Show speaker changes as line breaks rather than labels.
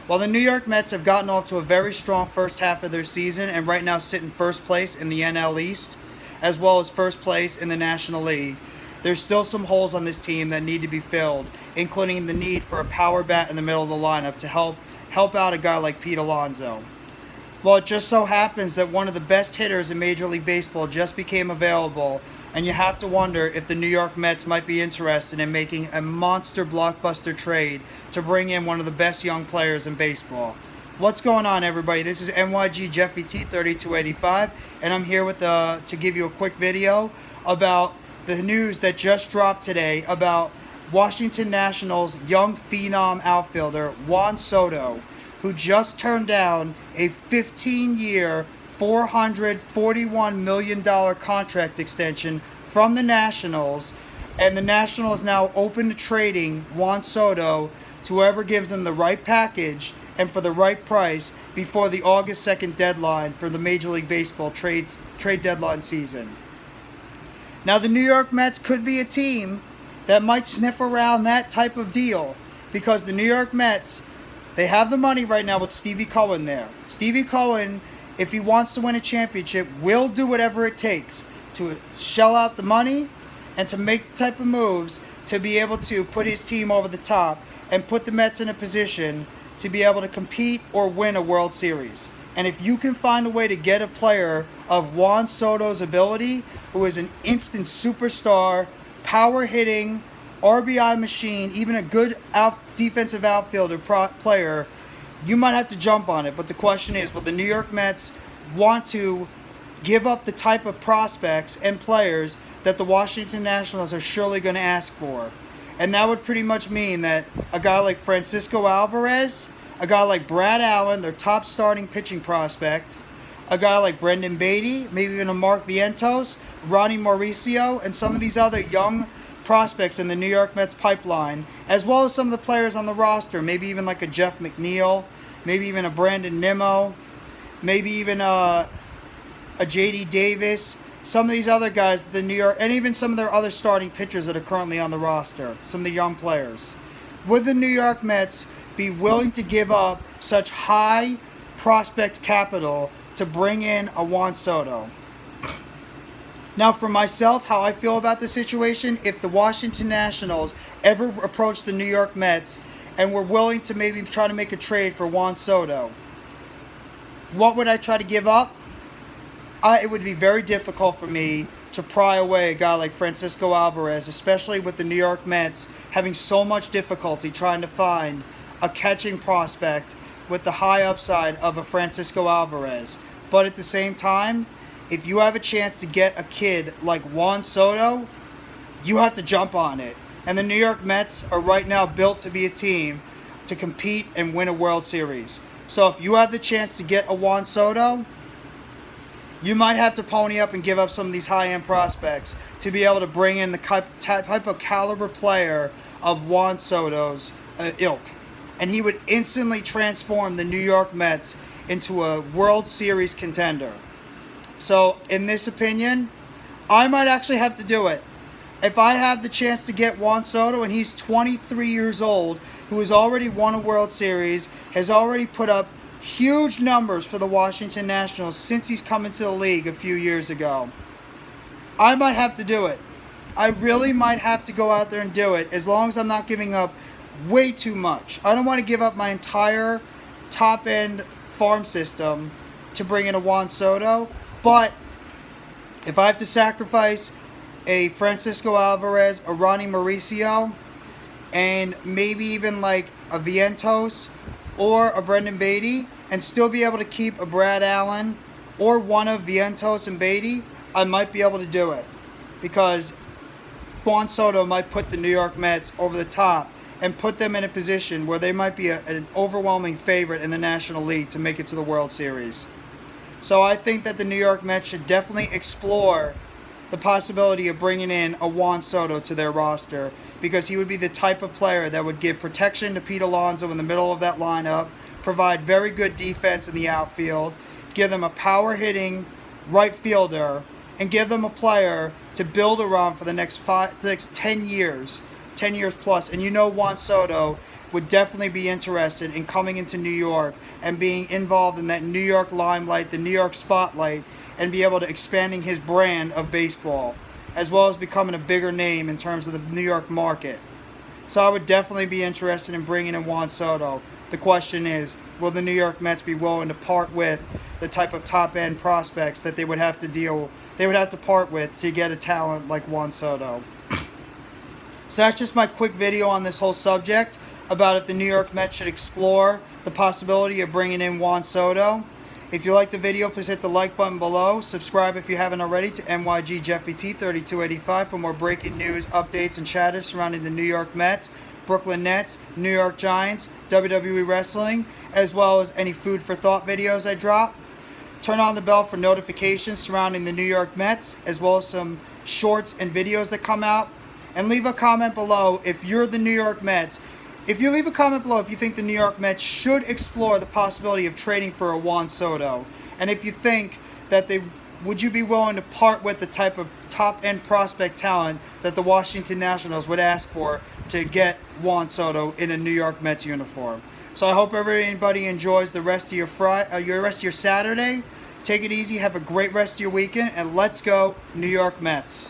While the New York Mets have gotten off to a very strong first half of their season and right now sit in first place in the NL East, as well as first place in the National League, there's still some holes on this team that need to be filled, including the need for a power bat in the middle of the lineup to help out a guy like Pete Alonso. Well, it just so happens that one of the best hitters in Major League Baseball just became available, and you have to wonder if the New York Mets might be interested in making a monster blockbuster trade to bring in one of the best young players in baseball. What's going on, everybody? This is NYG Jeffy T 3285, and I'm here with to give you a quick video about the news that just dropped today about Washington Nationals' young phenom outfielder Juan Soto, who just turned down a 15-year, $441 million contract extension from the Nationals, and the Nationals now open to trading Juan Soto to whoever gives them the right package and for the right price before the August 2nd deadline for the Major League Baseball trade deadline season. Now, the New York Mets could be a team that might sniff around that type of deal, because the New York Mets, they have the money right now with Stevie Cohen there. Stevie Cohen, if he wants to win a championship, will do whatever it takes to shell out the money and to make the type of moves to be able to put his team over the top and put the Mets in a position to be able to compete or win a World Series. And if you can find a way to get a player of Juan Soto's ability, who is an instant superstar, power-hitting, RBI machine, even a good defensive outfielder player, you might have to jump on it. But the question is, will the New York Mets want to give up the type of prospects and players that the Washington Nationals are surely going to ask for? And that would pretty much mean that a guy like Francisco Alvarez, a guy like Brad Allen, their top starting pitching prospect, a guy like Brendan Beatty, maybe even a Mark Vientos, Ronnie Mauricio, and some of these other young prospects in the New York Mets pipeline, as well as some of the players on the roster, maybe even like a Jeff McNeil, maybe even a Brandon Nimmo, maybe even a J.D. Davis, some of these other guys, the New York, and even some of their other starting pitchers that are currently on the roster, some of the young players. Would the New York Mets be willing to give up such high prospect capital to bring in a Juan Soto? Now, for myself, how I feel about the situation, if the Washington Nationals ever approached the New York Mets and were willing to maybe try to make a trade for Juan Soto, what would I try to give up? It would be very difficult for me to pry away a guy like Francisco Alvarez, especially with the New York Mets having so much difficulty trying to find a catching prospect with the high upside of a Francisco Alvarez. But at the same time, if you have a chance to get a kid like Juan Soto, you have to jump on it. And the New York Mets are right now built to be a team to compete and win a World Series. So if you have the chance to get a Juan Soto, you might have to pony up and give up some of these high-end prospects to be able to bring in the type of caliber player of Juan Soto's ilk. And he would instantly transform the New York Mets into a World Series contender. So, in this opinion, I might actually have to do it. If I have the chance to get Juan Soto, and he's 23 years old, who has already won a World Series, has already put up huge numbers for the Washington Nationals since he's come into the league a few years ago, I might have to do it. I really might have to go out there and do it, as long as I'm not giving up way too much. I don't want to give up my entire top-end farm system to bring in a Juan Soto. But if I have to sacrifice a Francisco Alvarez, a Ronnie Mauricio, and maybe even like a Vientos or a Brendan Beatty, and still be able to keep a Brad Allen or one of Vientos and Beatty, I might be able to do it. Because Juan Soto might put the New York Mets over the top and put them in a position where they might be an overwhelming favorite in the National League to make it to the World Series. So I think that the New York Mets should definitely explore the possibility of bringing in a Juan Soto to their roster, because he would be the type of player that would give protection to Pete Alonso in the middle of that lineup, provide very good defense in the outfield, give them a power-hitting right fielder, and give them a player to build around for the next 10 years plus. And you know Juan Soto would definitely be interested in coming into New York and being involved in that New York limelight, the New York spotlight, and be able to expanding his brand of baseball, as well as becoming a bigger name in terms of the New York market. So I would definitely be interested in bringing in Juan Soto. The question is, will the New York Mets be willing to part with the type of top-end prospects that they would have to part with to get a talent like Juan Soto? So that's just my quick video on this whole subject about if the New York Mets should explore the possibility of bringing in Juan Soto. If you like the video, please hit the like button below. Subscribe if you haven't already to NYG Jeffy T 3285 for more breaking news, updates, and chatter surrounding the New York Mets, Brooklyn Nets, New York Giants, WWE Wrestling, as well as any food for thought videos I drop. Turn on the bell for notifications surrounding the New York Mets, as well as some shorts and videos that come out. And leave a comment below if you're the New York Mets. If you leave a comment below if you think the New York Mets should explore the possibility of trading for a Juan Soto. And if you think that would you be willing to part with the type of top-end prospect talent that the Washington Nationals would ask for to get Juan Soto in a New York Mets uniform. So I hope everybody enjoys the rest of your Saturday. Take it easy, have a great rest of your weekend, and let's go New York Mets.